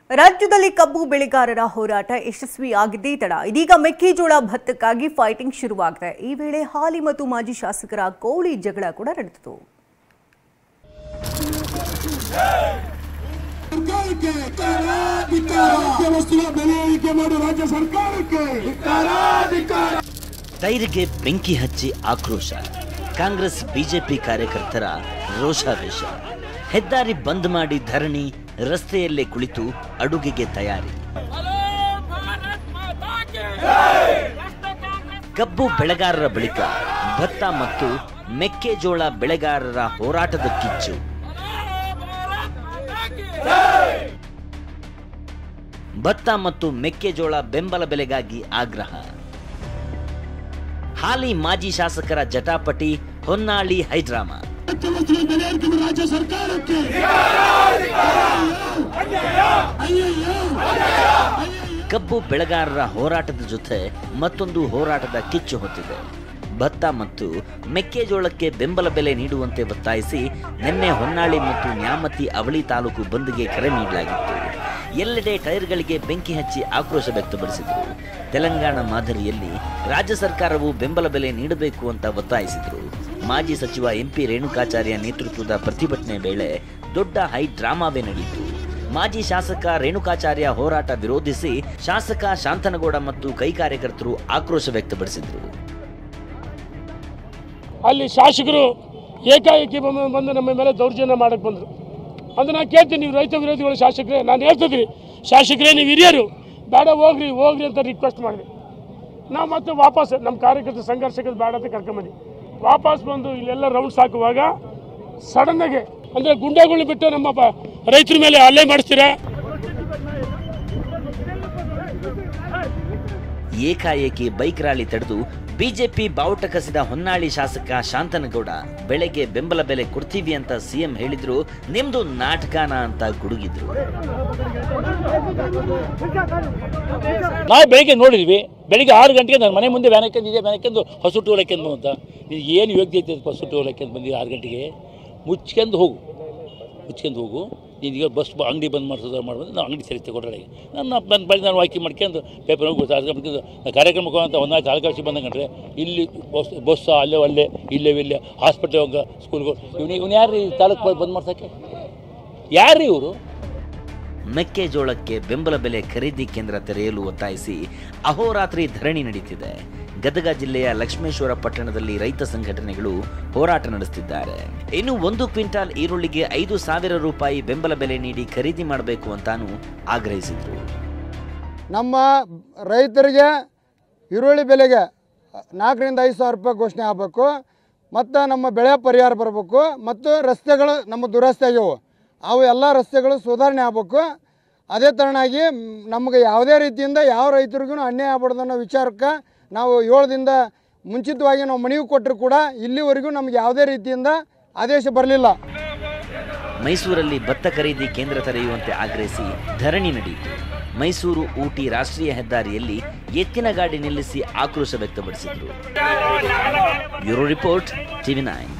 ರಾಜ್ಯದಲ್ಲಿ ಕಬ್ಬು ಬೆಳೆಗಾರರ ಹೋರಾಟ ಯಶಸ್ವಿಯಾಗಿದ್ದೇ ತಡ ಇದೀಗ ಮೆಕ್ಕೆಜೋಳ ಭತ್ತಕ್ಕಾಗಿ ಫೈಟಿಂಗ್ ಶುರುವಾಗಿದೆ। ಈ ವೇಳೆ ಹಾಲಿ ಮತ್ತು ಮಾಜಿ ಶಾಸಕರ ಕೋಳಿ ಜಗಳ ಕೂಡ ನಡೆದಿತು। ಟೈರ್ಗೆ ಬೆಂಕಿ ಹಚ್ಚಿ ಆಕ್ರೋಶ, ಕಾಂಗ್ರೆಸ್ ಬಿಜೆಪಿ ಕಾರ್ಯಕರ್ತರ ರೋಷಾವೇಶ, ಹೆದ್ದಾರಿ ಬಂದ್ ಮಾಡಿ ಧರಣಿ, ರಸ್ತೆಯಲ್ಲೇ ಕುಳಿತು ಅಡುಗೆಗೆ ತಯಾರಿ। ಕಬ್ಬು ಬೆಳೆಗಾರರ ಬಳಿಕ ಭತ್ತ ಮತ್ತು ಮೆಕ್ಕೆಜೋಳ ಬೆಳೆಗಾರರ ಹೋರಾಟದ ಕಿಚ್ಚು। ಭತ್ತ ಮತ್ತು ಮೆಕ್ಕೆಜೋಳ ಬೆಂಬಲ ಬೆಲೆಗಾಗಿ ಆಗ್ರಹ। ಹಾಲಿ ಮಾಜಿ ಶಾಸಕರ ಜಟಾಪಟಿ, ಹೊನ್ನಾಳಿ ಹೈಡ್ರಾಮಾ। ರಾಜ್ಯ ಸರ್ಕಾರಕ್ಕೆ ಕಬ್ಬು ಬೆಳೆಗಾರರ ಹೋರಾಟದ ಜೊತೆ ಮತ್ತೊಂದು ಹೋರಾಟದ ಕಿಚ್ಚು ಹೊತ್ತಿದೆ। ಭತ್ತ ಮತ್ತು ಮೆಕ್ಕೆಜೋಳಕ್ಕೆ ಬೆಂಬಲ ಬೆಲೆ ನೀಡುವಂತೆ ಒತ್ತಾಯಿಸಿ ನಿನ್ನೆ ಹೊನ್ನಾಳಿ ಮತ್ತು ನ್ಯಾಮತಿ ಅವಳಿ ತಾಲೂಕು ಬಂದ್ಗೆ ಕರೆ ನೀಡಲಾಗಿತ್ತು। ಎಲ್ಲೆಡೆ ಟೈರ್ಗಳಿಗೆ ಬೆಂಕಿ ಹಚ್ಚಿ ಆಕ್ರೋಶ ವ್ಯಕ್ತಪಡಿಸಿದರು। ತೆಲಂಗಾಣ ಮಾದರಿಯಲ್ಲಿ ರಾಜ್ಯ ಸರ್ಕಾರವು ಬೆಂಬಲ ಬೆಲೆ ನೀಡಬೇಕು ಅಂತ ಒತ್ತಾಯಿಸಿದರು। ಮಾಜಿ ಸಚಿವ ಎಂಪಿ ರೇಣುಕಾಚಾರ್ಯ ನೇತೃತ್ವದ ಪ್ರತಿಭಟನೆ ವೇಳೆ ದೊಡ್ಡ ಹೈ ಡ್ರಾಮಾವೇ ನಡೆಯಿತು। ಮಾಜಿ ಶಾಸಕ ರೇಣುಕಾಚಾರ್ಯ ಹೋರಾಟ ವಿರೋಧಿಸಿ ಶಾಸಕ ಶಾಂತನಗೌಡ ಮತ್ತು ಕೈ ಕಾರ್ಯಕರ್ತರು ಆಕ್ರೋಶ ವ್ಯಕ್ತಪಡಿಸಿದರು। ಅಲ್ಲಿ ಶಾಸಕರು ಏಕಾಏಕಿ ಬಂದು ನಮ್ಮ ಮೇಲೆ ದೌರ್ಜನ್ಯ ಮಾಡಕ್ಕೆ ಬಂದರು। ಅದನ್ನು ನಾನು ಕೇಳ್ತೀನಿ, ನೀವು ರೈತ ವಿರೋಧಿಗಳು ಶಾಸಕರೇ, ನಾನು ಹೇಳ್ತಿದ್ದೀನಿ, ಶಾಸಕರೇ ನೀವು ಹಿರಿಯರು, ಬೇಡ ಹೋಗ್ರಿ ಅಂತ ರಿಕ್ವೆಸ್ಟ್ ಮಾಡಿದೆ। ನಾವು ಮತ್ತೆ ವಾಪಸ್ ನಮ್ಮ ಕಾರ್ಯಕರ್ತರ ಸಂಘರ್ಷಕ್ಕೆ ಬೇಡ ಅಂತ ಕರ್ಕೊಂಬಂದು ವಾಪಸ್ ಬಂದು ಇಲ್ಲೆಲ್ಲ ರೌಂಡ್ಸ್ ಹಾಕುವಾಗ ಸಡನ್ನಾಗೆ ಅಂದರೆ ಗುಂಡಾಗಳು ಬಿಟ್ಟು ನಮ್ಮ ರೈತರ ಮೇಲೆ ಹಲ್ಲೆ ಮಾಡಿಸ್ತೀರಾ। ಏಕಾಏಕಿ ಬೈಕ್ ರ್ಯಾಲಿ ತಡೆದು ಬಿಜೆಪಿ ಬಾವುಟ ಕಸಿದ ಹೊನ್ನಾಳಿ ಶಾಸಕ ಶಾಂತನಗೌಡ ಬೆಳೆಗೆ ಬೆಂಬಲ ಬೆಲೆ ಕೊಡ್ತೀವಿ ಅಂತ ಸಿಎಂ ಹೇಳಿದ್ರು, ನಿಮ್ದು ನಾಟಕನ ಅಂತ ಗುಡುಗಿದ್ರು। ನಾವು ಬೆಳಿಗ್ಗೆ ನೋಡಿದ್ವಿ, ಬೆಳಿಗ್ಗೆ 6 ಗಂಟೆಗೆ ನನ್ನ ಮನೆ ಮುಂದೆ ವ್ಯಾನ್ ಹಾಕ್ಯಂದು ಹಸು ಟೋಲಕ್ಕೆಂದು ಅಂತ ಏನು ಯೋಗ್ಯ ಐತೆ ಹಸು ಟೋಲಕ್ಕೆಂದು ಬಂದಿದೆ 6 ಗಂಟೆಗೆ ಮುಚ್ಕೊಂಡು ಹೋಗು ನೀನೀಗ ಬಸ್ ಅಂಗಡಿ ಬಂದ್ ಮಾಡಿಸೋದು ಮಾಡ್ಬೋದು, ನಾವು ಅಂಗಡಿ ಸರಿ ತಗೊಳ್ಳಿ ನಾನು ಬಳಿ ನಾನು ವಾಕಿ ಮಾಡ್ಕೊಂಡು ಪೇಪರ್ ಹೋಗಿ ಕಾರ್ಯಕ್ರಮಕ್ಕೆ ಅಂತ ಒಂದಾಯ್ತು ತಾಲೂಕು ಬಂದಂಗ್ರೆ ಇಲ್ಲಿ ಬಸ್ ಅಲ್ಲೇ ಇಲ್ಲೇ ಹಾಸ್ಪಿಟ್ಲ್ ಹೋಗ ಸ್ಕೂಲ್ಗೆ ಇವನು ಯಾರು ತಾಲೂಕು ಬಂದ್ ಮಾಡ್ಸೋಕ್ಕೆ ಯಾರು ಇವರು? ಮೆಕ್ಕೆಜೋಳಕ್ಕೆ ಬೆಂಬಲ ಬೆಲೆ ಖರೀದಿ ಕೇಂದ್ರ ತೆರೆಯಲು ಒತ್ತಾಯಿಸಿ ಅಹೋರಾತ್ರಿ ಧರಣಿ ನಡೆಯುತ್ತಿದೆ। ಗದಗ ಜಿಲ್ಲೆಯ ಲಕ್ಷ್ಮೇಶ್ವರ ಪಟ್ಟಣದಲ್ಲಿ ರೈತ ಸಂಘಟನೆಗಳು ಹೋರಾಟ ನಡೆಸುತ್ತಿದ್ದಾರೆ। ಇನ್ನು 1 ಕ್ವಿಂಟಾಲ್ ಈರುಳ್ಳಿಗೆ 5,000 ರೂಪಾಯಿ ಬೆಂಬಲ ಬೆಲೆ ನೀಡಿ ಖರೀದಿ ಮಾಡಬೇಕು ಅಂತಾನು ಆಗ್ರಹಿಸಿದರು। ನಮ್ಮ ರೈತರಿಗೆ ಈರುಳ್ಳಿ ಬೆಲೆಗೆ 4,000 ರಿಂದ 5,000 ರೂಪಾಯಿ ಘೋಷಣೆ ಆಗಬೇಕು ಮತ್ತು ನಮ್ಮ ಬೆಳೆ ಪರಿಹಾರ ಬರಬೇಕು ಮತ್ತು ರಸ್ತೆಗಳು ನಮ್ಮ ದುರಸ್ತಿ ಆಗ್ಯವು, ಅವು ಎಲ್ಲ ರಸ್ತೆಗಳು ಸುಧಾರಣೆ ಆಗಬೇಕು। ಅದೇ ತರನಾಗಿ ನಮಗೆ ಯಾವುದೇ ರೀತಿಯಿಂದ ಯಾವ ರೈತರಿಗೂ ಅನ್ಯಾಯ ಆಗಬಾರ್ದು ಅನ್ನೋ ವಿಚಾರಕ್ಕೆ ನಾವು 7 ದಿನದ ಮುಂಚಿತವಾಗಿ ನಾವು ಮನವಿ ಕೊಟ್ಟರು ಕೂಡ ಇಲ್ಲಿವರೆಗೂ ನಮಗೆ ಯಾವುದೇ ರೀತಿಯಿಂದ ಆದೇಶ ಬರಲಿಲ್ಲ। ಮೈಸೂರಲ್ಲಿ ಭತ್ತ ಖರೀದಿ ಕೇಂದ್ರ ತೆರೆಯುವಂತೆ ಆಗ್ರಹಿಸಿ ಧರಣಿ ನಡೆಯಿತು। ಮೈಸೂರು ಊಟಿ ರಾಷ್ಟ್ರೀಯ ಹೆದ್ದಾರಿಯಲ್ಲಿ ಎತ್ತಿನ ಗಾಡಿ ನಿಲ್ಲಿಸಿ ಆಕ್ರೋಶ ವ್ಯಕ್ತಪಡಿಸಿದರು। Bureau report, TV9।